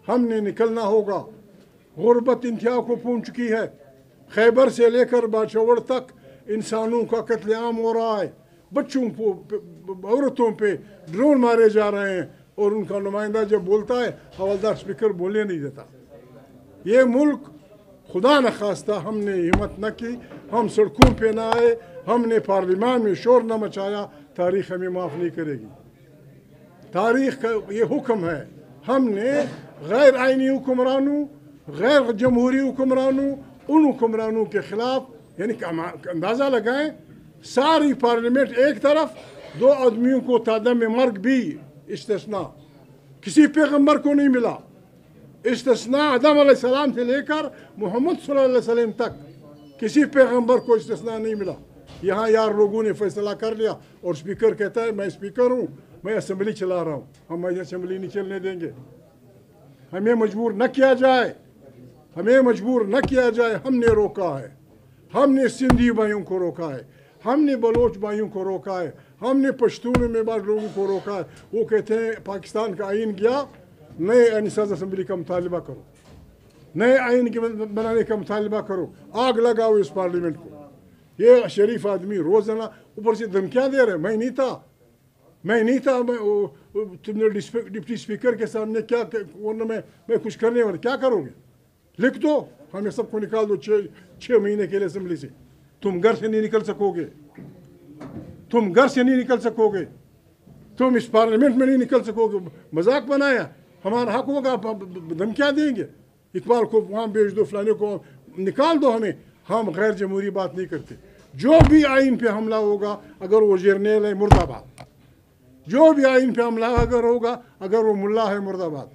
ہم نے نکلنا ہوگا. غربت انتہا کو پہنچ چکی ہے. خیبر سے لے کر باچوڑ تک انسانوں کا قتل عام ہو رہا ہے. بچوں کو عورتوں پہ ڈرون مارے جا رہے ہیں اور ان کا نمائندہ جب بولتا ہے حوالدار اسپیکر بولنے نہیں دیتا. یہ ملک خدا نخواستہ ہم نے ہمت نہ کی, ہم سڑکوں پہ نہ آئے, ہم نے پارلیمان میں شور نہ مچایا, تاریخ ہمیں معاف نہیں کرے گی. تاریخ کا یہ حکم ہے. ہم نے غیر آئینی حکمرانوں, غیر جمہوری حکمرانوں, ان حکمرانوں کے خلاف, یعنی کہ اندازہ لگائیں ساری پارلیمنٹ ایک طرف, 2 آدمیوں کو تعدم مرگ بھی استثناء, کسی پیغمبر کو نہیں ملا. استثناء آدم علیہ السلام سے لے کر محمد صلی اللہ علیہ وسلم تک کسی پیغمبر کو استثناء نہیں ملا. یہاں یار لوگوں نے فیصلہ کر لیا اور اسپیکر کہتا ہے میں اسپیکر ہوں, میں اسمبلی چلا رہا ہوں. ہم اسمبلی نہیں چلنے دیں گے. ہمیں مجبور نہ کیا جائے, ہمیں مجبور نہ کیا جائے. ہم نے روکا ہے, ہم نے سندھی بھائیوں کو روکا ہے, ہم نے بلوچ بھائیوں کو روکا ہے, ہم نے پشتون میں بعض لوگوں کو روکا ہے. وہ کہتے ہیں پاکستان کا آئین گیا, نئے آئین ساز اسمبلی کا مطالبہ کرو, نئے آئین کے بنانے کا مطالبہ کرو, آگ لگاؤ اس پارلیمنٹ کو. یہ شریف آدمی روزانہ اوپر سے دھمکیاں دے رہے. میں نہیں تھا, تم نے ڈپٹی اسپیکر کے سامنے کیا میں کچھ کرنے والا, کیا کرو گے؟ لکھ دو, ہمیں سب کو نکال دو 6 مہینے کے لیے اسمبلی سے. تم گھر سے نہیں نکل سکو گے, تم گھر سے نہیں نکل سکو گے, تم اس پارلیمنٹ میں نہیں نکل سکو گے. مذاق بنایا, ہمارا حق ہوگا, دھمکیاں دیں گے, اقبال کو وہاں بھیج دو, فلانے کو نکال دو ہمیں. ہم غیر جمہوری بات نہیں کرتے. جو بھی آئین پہ حملہ ہوگا, اگر وہ جرنیل ہے مرد آباد. جو بھی آئین پہ حملہ اگر ہوگا, اگر وہ ملا ہے مرد آباد,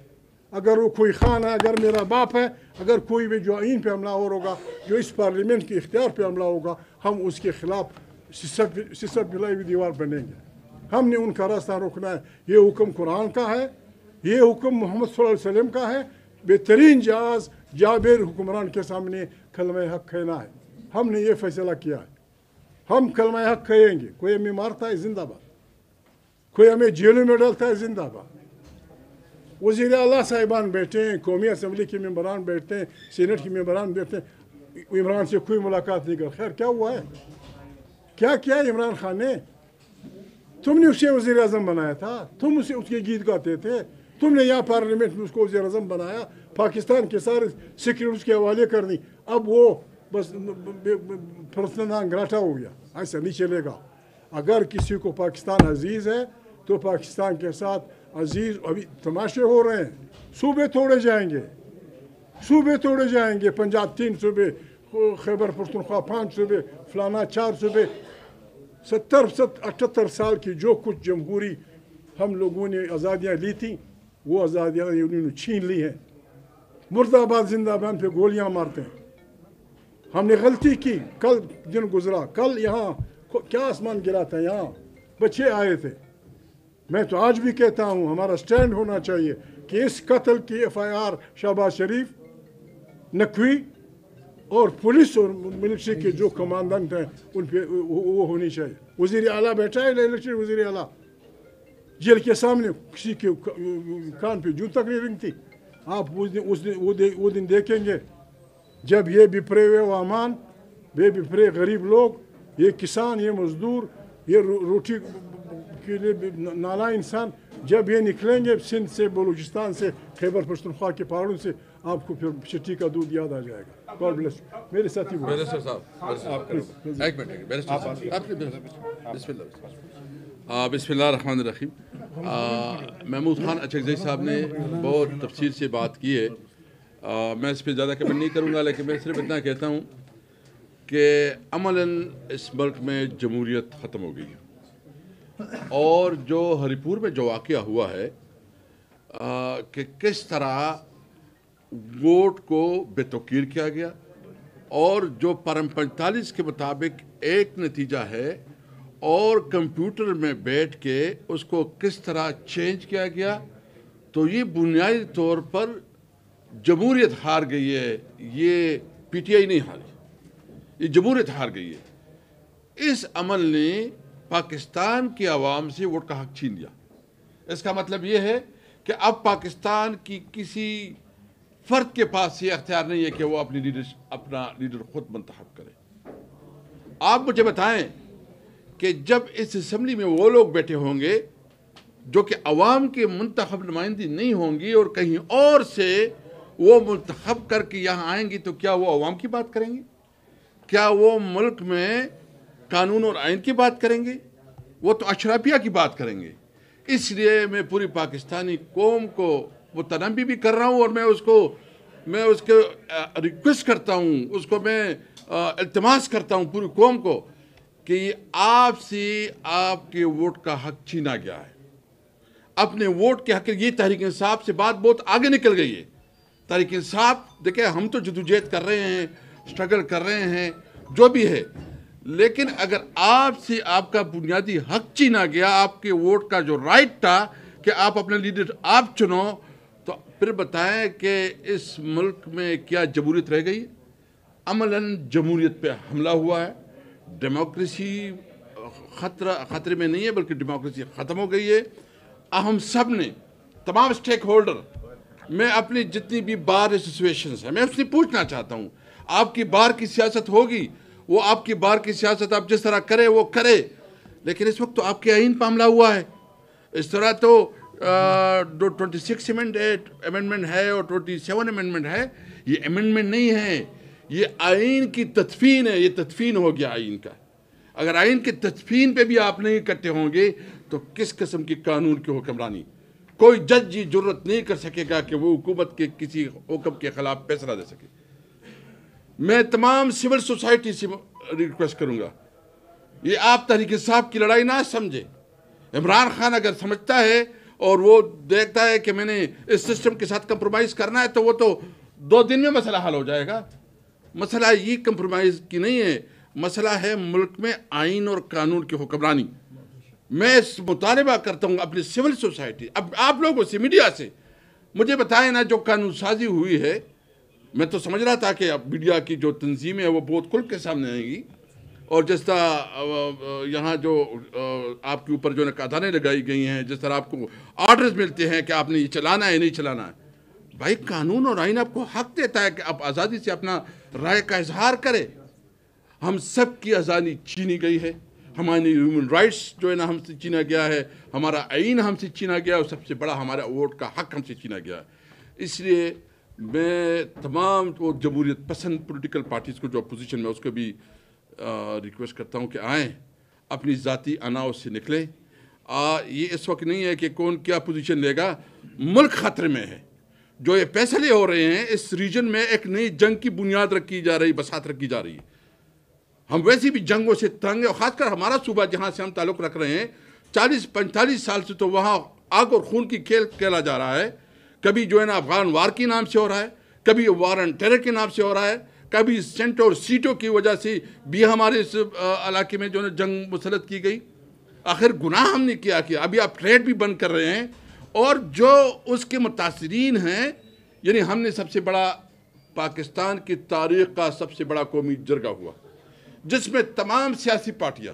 اگر وہ کوئی خان ہے, اگر میرا باپ ہے, اگر کوئی بھی جو آئین پہ حملہ ہوگا, جو اس پارلیمنٹ کے اختیار پہ حملہ ہوگا, ہم اس کے خلاف سسب ملائی ہوئی دیوار بنیں گے. ہم نے ان کا راستہ روکنا ہے. یہ حکم قرآن کا ہے, یہ حکم محمد صلی اللہ علیہ وسلم کا ہے. بہترین جابر حکمران کے سامنے کلمہ حق کہنا ہے. ہم نے یہ فیصلہ کیا ہے, ہم کلمہ حق کہیں گے. کوئی ہمیں مارتا ہے زندہ باد, کوئی ہمیں جیلوں میں ڈالتا ہے زندہ باد. وزیر اعلیٰ صاحبان بیٹھے ہیں, قومی اسمبلی کے ممبران بیٹھتے ہیں, سینٹ کے ممبران بیٹھتے ہیں, عمران سے کوئی ملاقات نہیں کر. خیر کیا ہوا ہے, کیا کیا ہے عمران خان نے؟ تم نے اسے وزیر اعظم بنایا تھا, تم اسے اس کے گیت گاتے تھے, تم نے یہاں پارلیمنٹ میں اس کو وزیر اعظم بنایا, پاکستان کے سارے سیکرٹری اس کے حوالے کر دی. اب وہ بس پرسنل گراٹا ہو گیا. ایسا نہیں چلے گا. اگر کسی کو پاکستان عزیز ہے تو پاکستان کے ساتھ عزیز. ابھی تماشے ہو رہے ہیں, صوبے توڑے جائیں گے, صوبے توڑے جائیں گے. پنجاب 3 صوبے, خیبر پختونخوا 5 صوبے, فلانا 4 صوبے. 78 سال کی جو کچھ جمہوری ہم لوگوں نے آزادیاں لی تھیں, وہ آزادیاں انہوں نے چھین لی ہیں. مرد آباد زندہ باد پہ گولیاں مارتے ہیں. ہم نے غلطی کی. کل دن گزرا, کل یہاں کیا آسمان گرا تھا, یہاں بچے آئے تھے. میں تو آج بھی کہتا ہوں ہمارا سٹینڈ ہونا چاہیے کہ اس قتل کی FIR شہباز شریف, نقوی اور پولیس اور ملٹری کے جو کمانڈنٹ ہیں ان پہ وہ ہونی چاہیے. وزیر اعلیٰ بیٹھا ہے, الیکشن وزیر اعلیٰ جیل کے سامنے, کسی کے کان پہ جوں تک نہیں رنگتی. آپ وہ دن دیکھیں گے جب یہ بپرے ہوئے امان, بے بپرے غریب لوگ, یہ کسان, یہ مزدور, یہ روٹی کے لیے نالا انسان, جب یہ نکلیں گے سندھ سے, بلوچستان سے, خیبر پختونخوا کے پہاڑوں سے, آپ کو پھر چٹی کا دودھ یاد آ جائے گا. God bless. میرے ساتھی بیرسٹر صاحب, ایک منٹ, بیرسٹر صاحب, بسم اللہ الرحمن الرحیم. محمود خان اچکزئی صاحب نے بہت تفصیل سے بات کی ہے. میں اس پہ زیادہ کمنٹ نہیں کروں گا, لیکن میں صرف اتنا کہتا ہوں کہ عملاً اس ملک میں جمہوریت ختم ہو گئی ہے. اور جو ہری پور میں جو واقعہ ہوا ہے کہ کس طرح ووٹ کو بے توقیر کیا گیا, اور جو پرم 45 کے مطابق ایک نتیجہ ہے, اور کمپیوٹر میں بیٹھ کے اس کو کس طرح چینج کیا گیا, تو یہ بنیادی طور پر جمہوریت ہار گئی ہے. یہ PTI نہیں ہاری, یہ جمہوریت ہار گئی ہے. اس عمل نے پاکستان کی عوام سے ووٹ کا حق چھین لیا. اس کا مطلب یہ ہے کہ اب پاکستان کی کسی فرد کے پاس یہ اختیار نہیں ہے کہ وہ اپنا لیڈر خود منتخب کرے۔ آپ مجھے بتائیں کہ جب اس اسمبلی میں وہ لوگ بیٹھے ہوں گے جو کہ عوام کے منتخب نمائندی نہیں ہوں گی اور کہیں اور سے وہ منتخب کر کے یہاں آئیں گی، تو کیا وہ عوام کی بات کریں گے؟ کیا وہ ملک میں قانون اور آئین کی بات کریں گے؟ وہ تو اشرافیہ کی بات کریں گے۔ اس لیے میں پوری پاکستانی قوم کو متنبی بھی کر رہا ہوں، اور میں اس کو ریکویسٹ کرتا ہوں، اس کو میں التماس کرتا ہوں پوری قوم کو کہ آپ سے آپ کے ووٹ کا حق چھینا گیا ہے۔ اپنے ووٹ کے حق، یہ تحریک انصاف سے بات بہت آگے نکل گئی ہے۔ تحریک انصاف دیکھیں، ہم تو جدوجہد کر رہے ہیں، سٹرگل کر رہے ہیں، جو بھی ہے، لیکن اگر آپ سے آپ کا بنیادی حق چھینا گیا، آپ کے ووٹ کا جو رائٹ تھا کہ آپ اپنے لیڈر آپ چنو، تو پھر بتائیں کہ اس ملک میں کیا جمہوریت رہ گئی؟ عملاً جمہوریت پہ حملہ ہوا ہے، ڈیموکریسی خطرے میں نہیں ہے، بلکہ ڈیموکریسی ختم ہو گئی ہے۔ ہم سب نے، تمام سٹیک ہولڈر، میں اپنی جتنی بھی بار ایسوسیشنز ہیں، میں اس سے پوچھنا چاہتا ہوں، آپ کی بار کی سیاست ہوگی، وہ آپ کی بار کی سیاست آپ جس طرح کرے وہ کرے، لیکن اس وقت تو آپ کے آئین پہ حملہ ہوا ہے۔ اس طرح تو 26 امینڈمنٹ ہے اور 27 امینڈمنٹ ہے، یہ امینڈمنٹ نہیں ہے، یہ آئین کی تدفین ہے، یہ تدفین ہو گیا آئین کا۔ اگر آئین کی تدفین پہ بھی آپ نہیں کرتے ہوں گے تو کس قسم کی قانون کی حکمرانی؟ کوئی جج یہ جرت نہیں کر سکے گا کہ وہ حکومت کے کسی حکم کے خلاف فیصلہ دے سکے۔ میں تمام سول سوسائٹی سے ریکویسٹ کروں گا، یہ آپ تحریک انصاف کی لڑائی نہ سمجھے۔ عمران خان اگر سمجھتا ہے اور وہ دیکھتا ہے کہ میں نے اس سسٹم کے ساتھ کمپرومائز کرنا ہے، تو وہ تو 2 دن میں مسئلہ حل ہو جائے گا۔ مسئلہ یہ کمپرومائز کی نہیں ہے، مسئلہ ہے ملک میں آئین اور قانون کی حکمرانی۔ میں اس مطالبہ کرتا ہوں اپنی سول سوسائٹی، اب آپ لوگوں سے، میڈیا سے، مجھے بتائیں نا، جو قانون سازی ہوئی ہے، میں تو سمجھ رہا تھا کہ اب میڈیا کی جو تنظیمیں ہیں وہ بہت کھل کے سامنے آئیں گی، اور جس طرح یہاں جو آپ کے اوپر جو نقادانیں لگائی گئی ہیں، جس طرح آپ کو آرڈرز ملتے ہیں کہ آپ نے یہ چلانا ہے نہیں چلانا ہے، بھائی قانون اور آئین آپ کو حق دیتا ہے کہ آپ آزادی سے اپنا رائے کا اظہار کریں۔ ہم سب کی آزادی چھینی گئی ہے، ہماری ہیومن رائٹس جو ہے نا ہم سے چھینا گیا ہے، ہمارا آئین ہم سے چھینا گیا، اور سب سے بڑا ہمارا ووٹ کا حق ہم سے چھینا گیا ہے۔ اس لیے میں تمام وہ جمہوریت پسند پولیٹیکل پارٹیز کو جو اپوزیشن میں، اس کو بھی ریکویسٹ کرتا ہوں کہ آئیں، اپنی ذاتی اناؤ سے نکلیں۔ یہ اس وقت نہیں ہے کہ کون کیا پوزیشن لے گا، ملک خطرے میں ہے۔ جو یہ فیصلے ہو رہے ہیں، اس ریجن میں ایک نئی جنگ کی بنیاد رکھی جا رہی، بساط رکھی جا رہی ہے۔ ہم ویسی بھی جنگوں سے تنگ ہیں، اور خاص کر ہمارا صوبہ جہاں سے ہم تعلق رکھ رہے ہیں، 40-45 سال سے تو وہاں آگ اور خون کی کھیل کھیلا جا رہا ہے۔ کبھی جو ہے نا افغان وار کے نام سے ہو رہا ہے، کبھی وار اینڈ ٹیرر کے نام سے ہو رہا ہے، کبھی سینٹ اور سیٹوں کی وجہ سے بھی ہمارے اس علاقے میں جو ہے جنگ مسلط کی گئی۔ آخر گناہ ہم نے کیا کہ ابھی آپ ٹریڈ بھی بند کر رہے ہیں، اور جو اس کے متاثرین ہیں، یعنی ہم نے سب سے بڑا پاکستان کی تاریخ کا سب سے بڑا قومی جرگہ ہوا، جس میں تمام سیاسی پارٹیاں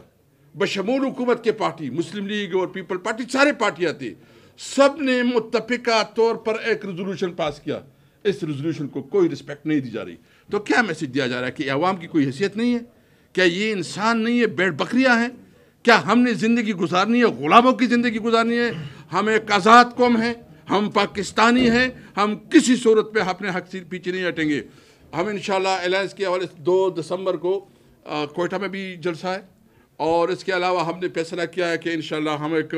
بشمول حکومت کے پارٹی، مسلم لیگ اور پیپل پارٹی، سارے پارٹیاں تھے، سب نے متفقہ طور پر ایک ریزولوشن پاس کیا۔ اس ریزولوشن کو کوئی رسپیکٹ نہیں دی جا رہی۔ تو کیا میسج دیا جا رہا ہے کہ عوام کی کوئی حیثیت نہیں ہے؟ کیا یہ انسان نہیں ہے، بھیڑ بکریاں ہیں؟ کیا ہم نے زندگی گزارنی ہے، غلاموں کی زندگی گزارنی ہے؟ ہم ایک آزاد قوم ہیں، ہم پاکستانی ہیں، ہم کسی صورت پہ اپنے حق سے پیچھے نہیں ہٹیں گے۔ ہم انشاءاللہ الائنس کے حوالے سے 2 دسمبر کو کوئٹہ میں بھی جلسہ ہے، اور اس کے علاوہ ہم نے فیصلہ کیا ہے کہ انشاءاللہ ہم ایک